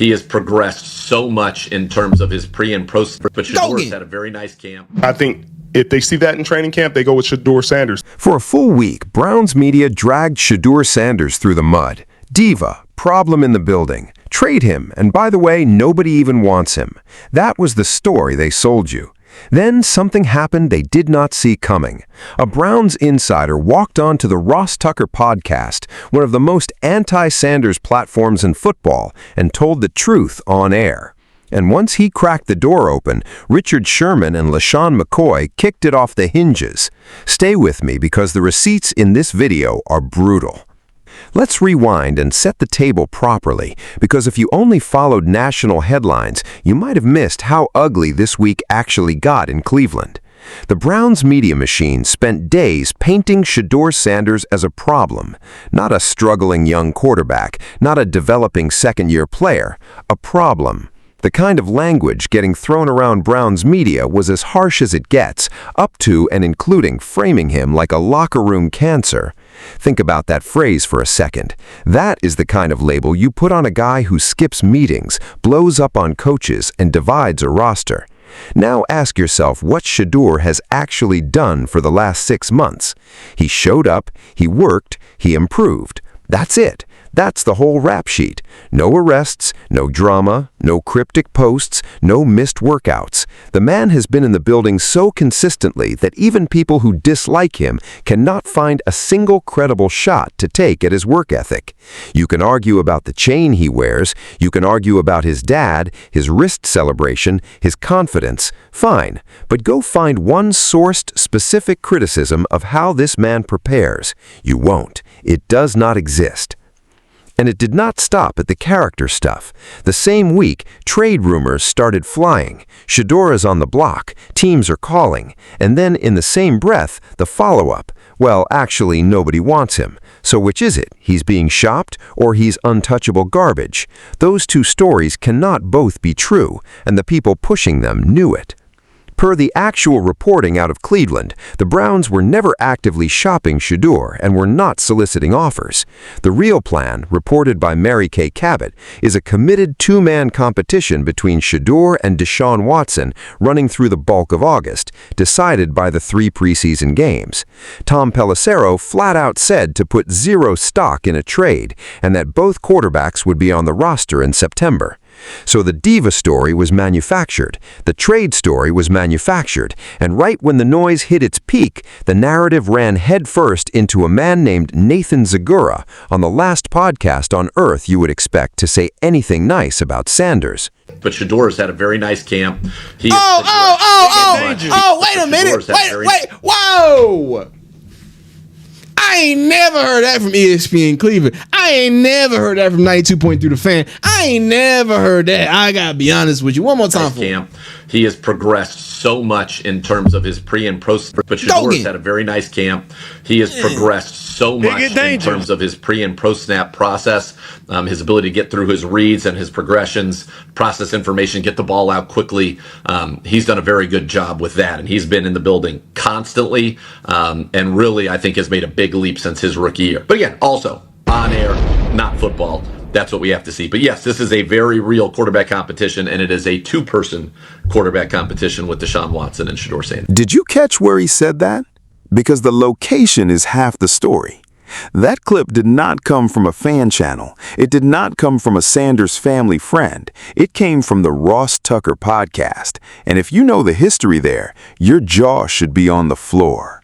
He has progressed so much in terms of his pre and pro. But Shedeur's had a very nice camp. I think if they see that in training camp, they go with Shedeur Sanders. For a full week, Browns media dragged Shedeur Sanders through the mud. Diva, problem in the building. Trade him, and by the way, nobody even wants him. That was the story they sold you. Then something happened they did not see coming. A Browns insider walked onto the Ross Tucker podcast, one of the most anti-Sanders platforms in football, and told the truth on air. And once he cracked the door open, Richard Sherman and LeSean McCoy kicked it off the hinges. Stay with me because the receipts in this video are brutal. Let's rewind and set the table properly, because if you only followed national headlines, you might have missed how ugly this week actually got in Cleveland. The Browns media machine spent days painting Shedeur Sanders as a problem, not a struggling young quarterback, not a developing second-year player, a problem. The kind of language getting thrown around Browns media was as harsh as it gets, up to and including framing him like a locker room cancer. Think about that phrase for a second. That is the kind of label you put on a guy who skips meetings, blows up on coaches, and divides a roster. Now ask yourself what Shedeur has actually done for the last 6 months. He showed up, he worked, he improved. That's it. That's the whole rap sheet. No arrests, no drama, no cryptic posts, no missed workouts. The man has been in the building so consistently that even people who dislike him cannot find a single credible shot to take at his work ethic. You can argue about the chain he wears, you can argue about his dad, his wrist celebration, his confidence. Fine, but go find one sourced, specific criticism of how this man prepares. You won't. It does not exist. And it did not stop at the character stuff. The same week, trade rumors started flying. Shedeur is on the block, teams are calling, and then in the same breath, the follow-up. Well, actually, nobody wants him. So which is it? He's being shopped, or he's untouchable garbage? Those two stories cannot both be true, and the people pushing them knew it. Per the actual reporting out of Cleveland, the Browns were never actively shopping Shedeur and were not soliciting offers. The real plan, reported by Mary Kay Cabot, is a committed two-man competition between Shedeur and Deshaun Watson running through the bulk of August, decided by the 3 preseason games. Tom Pelissero flat out said to put zero stock in a trade and that both quarterbacks would be on the roster in September. So the diva story was manufactured, the trade story was manufactured, and right when the noise hit its peak, the narrative ran headfirst into a man named Nathan Zegura on the last podcast on Earth you would expect to say anything nice about Sanders. But Shedeur's had a very nice camp. Wait a minute. Wait. Whoa! I ain't never heard that from ESPN Cleveland. I ain't never heard that from 92.3 The Fan. I ain't never heard that. I gotta be honest with you. One more time. Camp. He has progressed so much in terms of his pre and pro. But Shedeur's had a very nice camp. He has progressed so much in terms of his pre and pro snap process, his ability to get through his reads and his progressions, process information, get the ball out quickly. He's done a very good job with that, and he's been in the building constantly, and really, I think, has made a big leap since his rookie year. But again, also on air, not football. That's what we have to see. But yes, this is a very real quarterback competition, and it is a two-person quarterback competition with Deshaun Watson and Shedeur Sanders. Did you catch where he said that? Because the location is half the story. That clip did not come from a fan channel. It did not come from a Sanders family friend. It came from the Ross Tucker podcast. And if you know the history there, your jaw should be on the floor.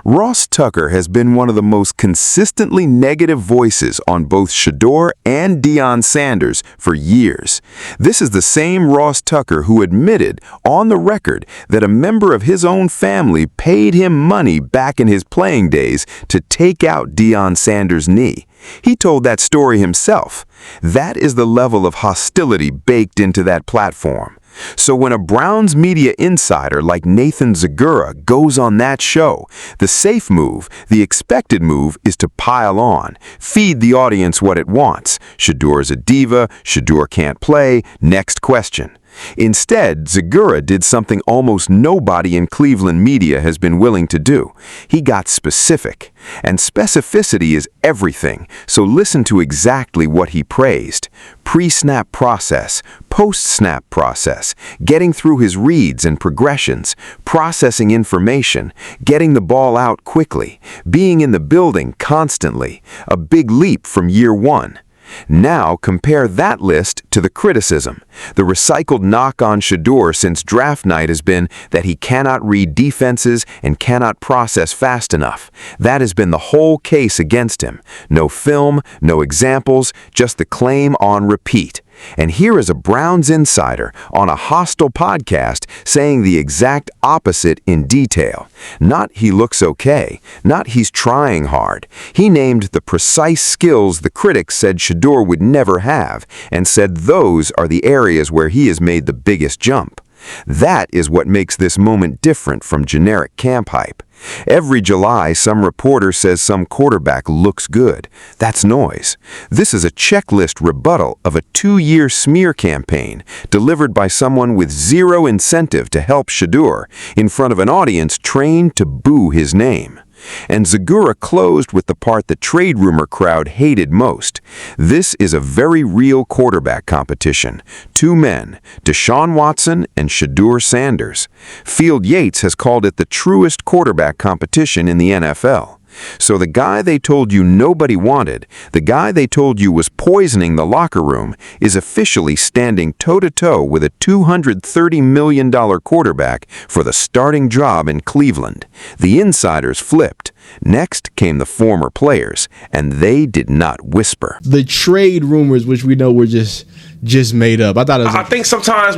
Ross Tucker has been one of the most consistently negative voices on both Shedeur and Deion Sanders for years. This is the same Ross Tucker who admitted on the record that a member of his own family paid him money back in his playing days to take out Deion Sanders' knee. He told that story himself. That is the level of hostility baked into that platform. So when a Browns media insider like Nathan Zegura goes on that show, the safe move, the expected move is to pile on, feed the audience what it wants. Shedeur's a diva, Shedeur can't play, next question. Instead, Zegura did something almost nobody in Cleveland media has been willing to do. He got specific. And specificity is everything, so listen to exactly what he praised. Pre-snap process, post-snap process, getting through his reads and progressions, processing information, getting the ball out quickly, being in the building constantly, a big leap from year one. Now compare that list to the criticism. The recycled knock on Shedeur since draft night has been that he cannot read defenses and cannot process fast enough. That has been the whole case against him. No film, no examples, just the claim on repeat. And here is a Browns insider on a hostile podcast saying the exact opposite in detail. Not he looks okay, not he's trying hard. He named the precise skills the critics said Shedeur would never have, and said those are the areas where he has made the biggest jump. That is what makes this moment different from generic camp hype. Every July, some reporter says some quarterback looks good. That's noise. This is a checklist rebuttal of a 2-year smear campaign delivered by someone with zero incentive to help Shedeur in front of an audience trained to boo his name. And Zegura closed with the part the trade rumor crowd hated most. This is a very real quarterback competition. 2 men, Deshaun Watson and Shedeur Sanders. Field Yates has called it the truest quarterback competition in the NFL. So the guy they told you nobody wanted, the guy they told you was poisoning the locker room, is officially standing toe-to-toe with a $230 million quarterback for the starting job in Cleveland. The insiders flipped. Next came the former players, and they did not whisper. The trade rumors, which we know were just made up. I think sometimes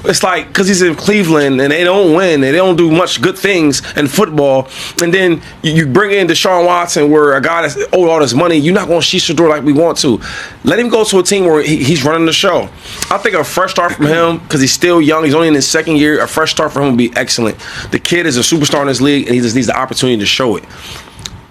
it's like, because he's in Cleveland and they don't win, and they don't do much good things in football, and then you bring in Deshaun Watson, where a guy that's owed all this money, you're not going to see Shedeur like we want to. Let him go to a team where he's running the show. I think a fresh start from him, because he's still young, he's only in his second year, a fresh start for him would be excellent. The kid is a superstar in this league, and he just needs the opportunity to show it.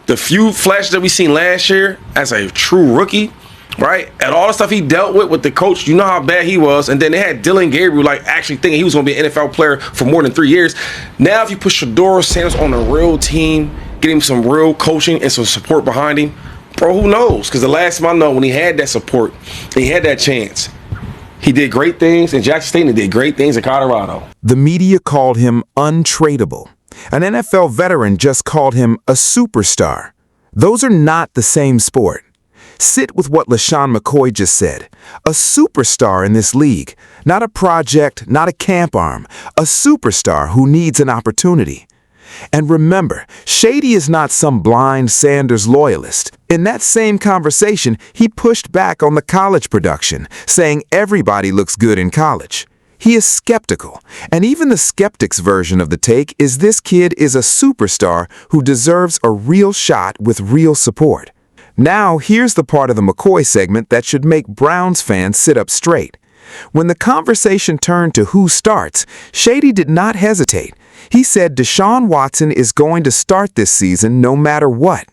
The few flashes that we seen last year as a true rookie, right? And all the stuff he dealt with the coach, you know how bad he was. And then they had Dylan Gabriel, actually thinking he was going to be an NFL player for more than 3 years. Now, if you put Shedeur Sanders on a real team, get him some real coaching and some support behind him, bro, who knows? Because the last time I know, when he had that support, he had that chance. He did great things in Jackson State, and he did great things in Colorado. The media called him untradeable. An NFL veteran just called him a superstar. Those are not the same sport. Sit with what LeSean McCoy just said. A superstar in this league. Not a project, not a camp arm. A superstar who needs an opportunity. And remember, Shady is not some blind Sanders loyalist. In that same conversation, he pushed back on the college production, saying everybody looks good in college. He is skeptical, and even the skeptic's version of the take is this kid is a superstar who deserves a real shot with real support. Now, here's the part of the McCoy segment that should make Browns fans sit up straight. When the conversation turned to who starts, Shady did not hesitate. He said Deshaun Watson is going to start this season no matter what.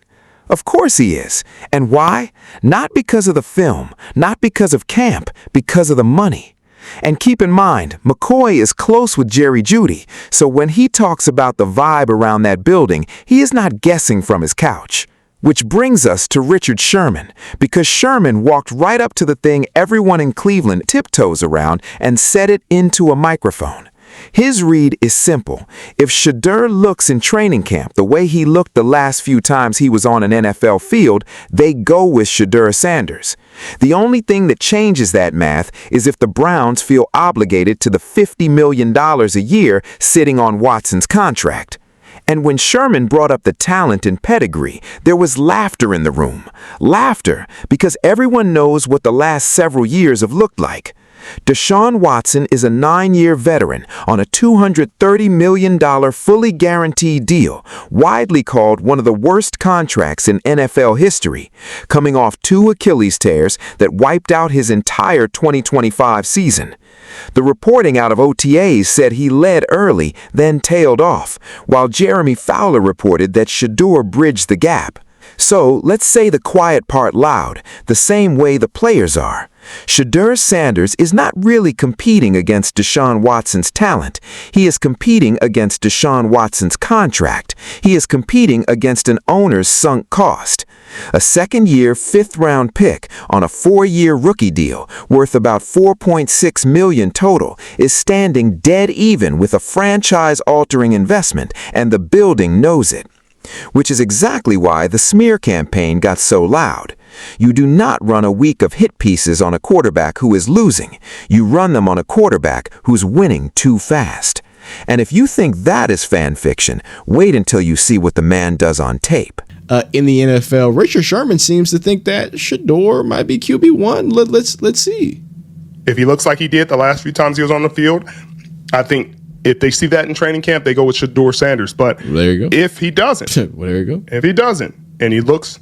Of course he is. And why? Not because of the film, not because of camp, because of the money. And keep in mind, McCoy is close with Jerry Jeudy, so when he talks about the vibe around that building, he is not guessing from his couch. Which brings us to Richard Sherman, because Sherman walked right up to the thing everyone in Cleveland tiptoes around and set it into a microphone. His read is simple. If Shedeur looks in training camp the way he looked the last few times he was on an NFL field, they go with Shedeur Sanders. The only thing that changes that math is if the Browns feel obligated to the $50 million a year sitting on Watson's contract. And when Sherman brought up the talent and pedigree, there was laughter in the room. Laughter, because everyone knows what the last several years have looked like. Deshaun Watson is a 9-year veteran on a $230 million fully guaranteed deal, widely called one of the worst contracts in NFL history, coming off 2 Achilles tears that wiped out his entire 2025 season. The reporting out of OTAs said he led early, then tailed off, while Jeremy Fowler reported that Shedeur bridged the gap. So let's say the quiet part loud, the same way the players are. Shedeur Sanders is not really competing against Deshaun Watson's talent. He is competing against Deshaun Watson's contract. He is competing against an owner's sunk cost. A second-year, fifth-round pick on a 4-year rookie deal worth about $4.6 million total is standing dead even with a franchise-altering investment, and the building knows it. Which is exactly why the smear campaign got so loud. You do not run a week of hit pieces on a quarterback who is losing. You run them on a quarterback who's winning too fast. And if you think that is fan fiction, wait until you see what the man does on tape. In the NFL, Richard Sherman seems to think that Shedeur might be QB1. Let's see. If he looks like he did the last few times he was on the field, I think if they see that in training camp, they go with Shedeur Sanders. But there you go. If he doesn't, well, there you go. If he doesn't, and he looks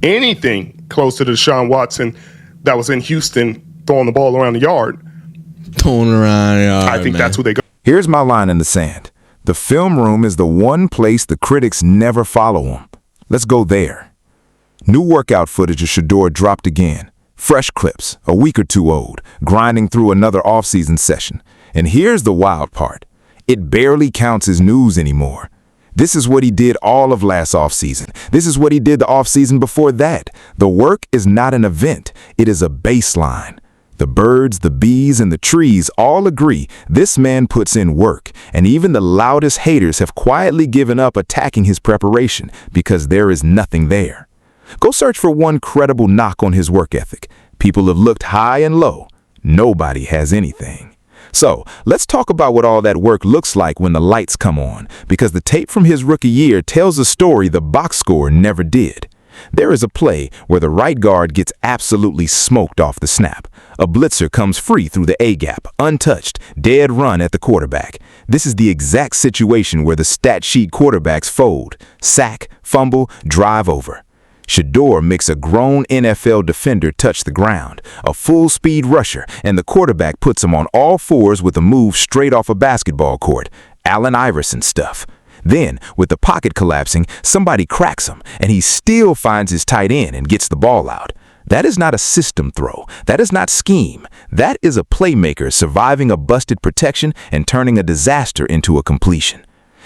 anything close to the Deshaun Watson that was in Houston throwing the ball around the yard, I think that's who they go. Here's my line in the sand. The film room is the one place the critics never follow him. Let's go there. New workout footage of Shedeur dropped again. Fresh clips, a week or two old, grinding through another off-season session. And here's the wild part. It barely counts as news anymore. This is what he did all of last offseason. This is what he did the offseason before that. The work is not an event. It is a baseline. The birds, the bees, and the trees all agree this man puts in work, and even the loudest haters have quietly given up attacking his preparation because there is nothing there. Go search for one credible knock on his work ethic. People have looked high and low. Nobody has anything. So, let's talk about what all that work looks like when the lights come on, because the tape from his rookie year tells a story the box score never did. There is a play where the right guard gets absolutely smoked off the snap. A blitzer comes free through the A-gap, untouched, dead run at the quarterback. This is the exact situation where the stat sheet quarterbacks fold, sack, fumble, drive over. Shedeur makes a grown NFL defender touch the ground, a full-speed rusher, and the quarterback puts him on all fours with a move straight off a basketball court. Allen Iverson stuff. Then, with the pocket collapsing, somebody cracks him, and he still finds his tight end and gets the ball out. That is not a system throw. That is not scheme. That is a playmaker surviving a busted protection and turning a disaster into a completion.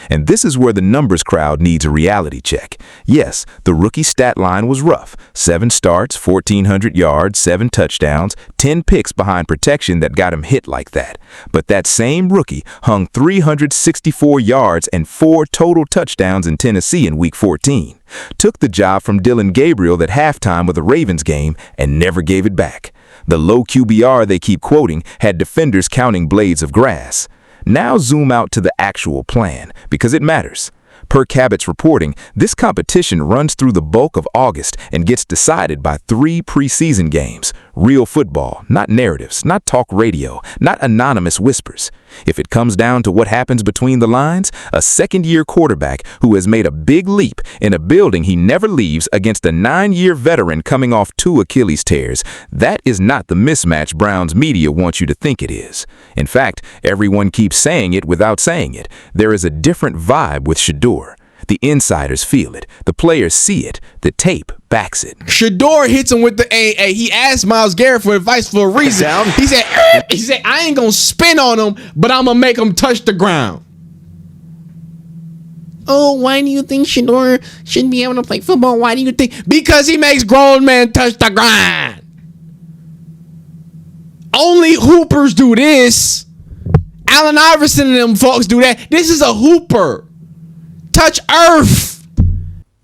And this is where the numbers crowd needs a reality check. Yes, the rookie stat line was rough. 7 starts, 1,400 yards, 7 touchdowns, 10 picks behind protection that got him hit like that. But that same rookie hung 364 yards and 4 total touchdowns in Tennessee in Week 14. Took the job from Dylan Gabriel at halftime of the Ravens game and never gave it back. The low QBR they keep quoting had defenders counting blades of grass. Now zoom out to the actual plan, because it matters. Per Cabot's reporting, this competition runs through the bulk of August and gets decided by 3 preseason games. Real football, not narratives, not talk radio, not anonymous whispers. If it comes down to what happens between the lines, a second-year quarterback who has made a big leap in a building he never leaves against a 9-year veteran coming off 2 Achilles tears, that is not the mismatch Browns media wants you to think it is. In fact, everyone keeps saying it without saying it. There is a different vibe with Shedeur. The insiders feel it. The players see it. The tape backs it. Shedeur hits him with the A. He asked Myles Garrett for advice for a reason. He said, I ain't gonna spin on him, but I'm gonna make him touch the ground. Oh, why do you think Shedeur shouldn't be able to play football? Why do you think? Because he makes grown men touch the ground. Only hoopers do this. Allen Iverson and them folks do that. This is a hooper. Touch earth.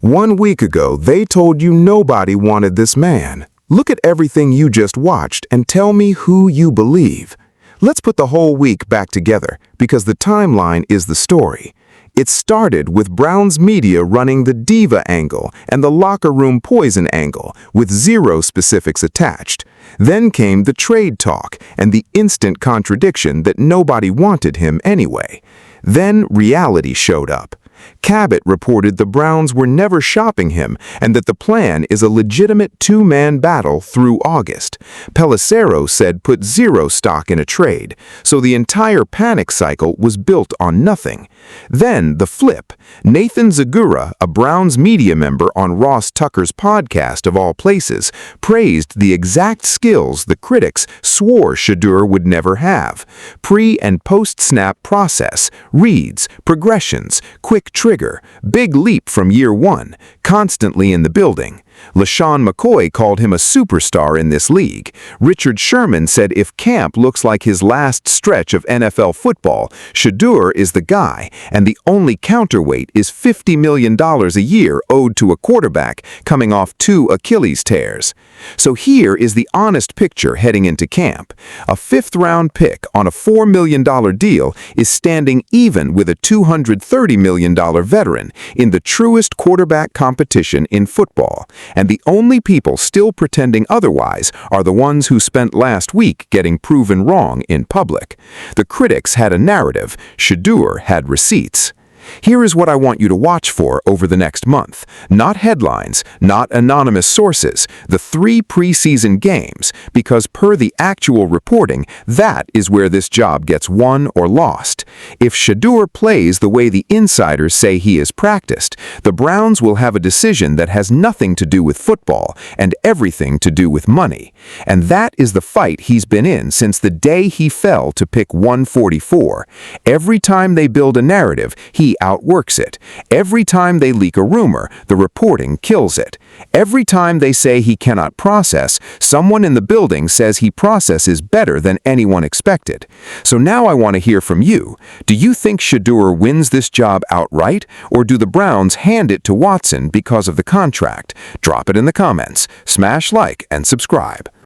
1 week ago, they told you nobody wanted this man. Look at everything you just watched and tell me who you believe. Let's put the whole week back together, because the timeline is the story. It started with Browns media running the diva angle and the locker room poison angle, with 0 specifics attached. Then came the trade talk and the instant contradiction that nobody wanted him anyway. Then reality showed up. Cabot reported the Browns were never shopping him and that the plan is a legitimate two-man battle through August. Pelissero said put zero stock in a trade, so the entire panic cycle was built on nothing. Then the flip. Nathan Zegura, a Browns media member on Ross Tucker's podcast of all places, praised the exact skills the critics swore Shedeur would never have. Pre- and post-snap process, reads, progressions, quick trigger, big leap from year one, constantly in the building. LeSean McCoy called him a superstar in this league. Richard Sherman said if camp looks like his last stretch of NFL football, Shedeur is the guy, and the only counterweight is $50 million a year owed to a quarterback coming off 2 Achilles tears. So here is the honest picture heading into camp. A 5th-round pick on a $4 million deal is standing even with a $230 million veteran in the truest quarterback competition in football. And the only people still pretending otherwise are the ones who spent last week getting proven wrong in public. The critics had a narrative, Shedeur had receipts. Here is what I want you to watch for over the next month. Not headlines, not anonymous sources, the 3 preseason games, because per the actual reporting, that is where this job gets won or lost. If Shedeur plays the way the insiders say he is practiced, the Browns will have a decision that has nothing to do with football and everything to do with money. And that is the fight he's been in since the day he fell to pick 144. Every time they build a narrative, he outworks it. Every time they leak a rumor, the reporting kills it. Every time they say he cannot process, someone in the building says he processes better than anyone expected. So now I want to hear from you. Do you think Shedeur wins this job outright, or do the Browns hand it to Watson because of the contract? Drop it in the comments. Smash like and subscribe.